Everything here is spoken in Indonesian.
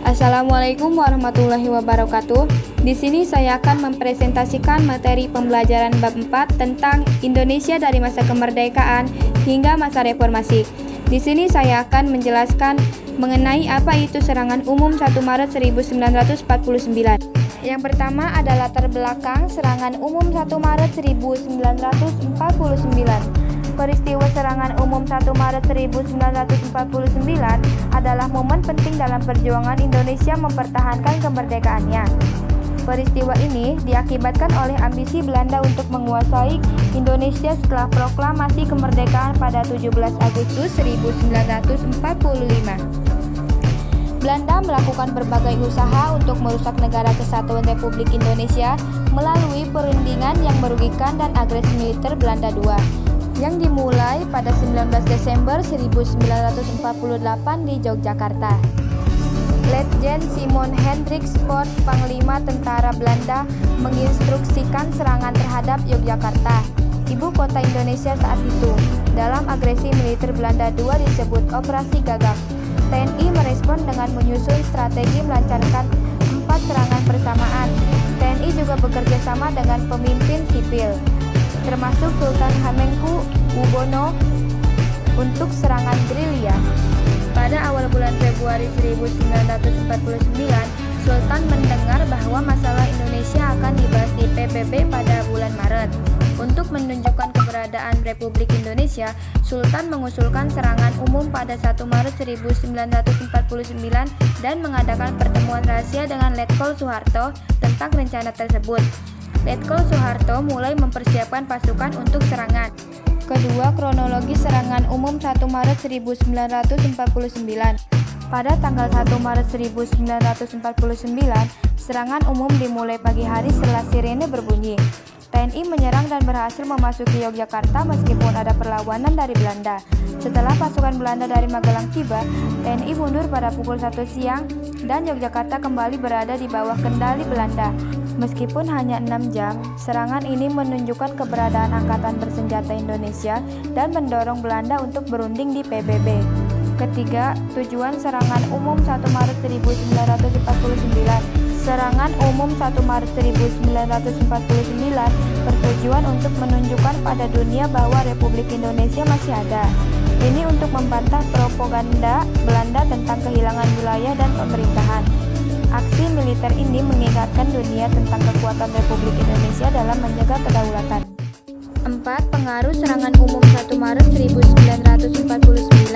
Assalamualaikum warahmatullahi wabarakatuh. Di sini saya akan mempresentasikan materi pembelajaran bab 4 tentang Indonesia dari masa kemerdekaan hingga masa reformasi. Di sini saya akan menjelaskan mengenai apa itu serangan umum 1 Maret 1949. Yang pertama adalah latar belakang serangan umum 1 Maret 1949. Peristiwa serangan umum 1 Maret 1949 adalah momen penting dalam perjuangan Indonesia mempertahankan kemerdekaannya. Peristiwa ini diakibatkan oleh ambisi Belanda untuk menguasai Indonesia setelah proklamasi kemerdekaan pada 17 Agustus 1945. Belanda melakukan berbagai usaha untuk merusak negara kesatuan Republik Indonesia melalui perundingan yang merugikan dan agresi militer Belanda II yang dimulai pada 19 Desember 1948 di Yogyakarta. Letjen Simon Hendrik Sport, Panglima Tentara Belanda, menginstruksikan serangan terhadap Yogyakarta, ibu kota Indonesia saat itu. Dalam agresi militer Belanda II disebut Operasi Gagak. TNI merespon dengan menyusun strategi melancarkan 4 serangan bersamaan. TNI juga bekerja sama dengan pemimpin sipil, termasuk Sultan Hamengkubuwono untuk serangan gerilya. Pada awal bulan Februari 1949, Sultan mendengar bahwa masalah Indonesia akan dibahas di PBB pada bulan Maret. Untuk menunjukkan keberadaan Republik Indonesia, Sultan mengusulkan serangan umum pada 1 Maret 1949 dan mengadakan pertemuan rahasia dengan Letkol Soeharto tentang rencana tersebut. Letkol Soeharto mulai mempersiapkan pasukan untuk serangan. Kedua, kronologi serangan umum 1 Maret 1949. Pada tanggal 1 Maret 1949, serangan umum dimulai pagi hari setelah sirene berbunyi. TNI menyerang dan berhasil memasuki Yogyakarta meskipun ada perlawanan dari Belanda. Setelah pasukan Belanda dari Magelang tiba, TNI mundur pada pukul 1 siang dan Yogyakarta kembali berada di bawah kendali Belanda. Meskipun hanya 6 jam, serangan ini menunjukkan keberadaan Angkatan Bersenjata Indonesia dan mendorong Belanda untuk berunding di PBB. Ketiga, tujuan serangan umum 1 Maret 1949. Serangan umum 1 Maret 1949 bertujuan untuk menunjukkan pada dunia bahwa Republik Indonesia masih ada. Ini untuk membantah propaganda Belanda tentang kehilangan wilayah dan pemerintahan. Aksi militer ini mengingatkan dunia tentang kekuatan Republik Indonesia dalam menjaga kedaulatan. 4. Pengaruh serangan umum 1 Maret 1949.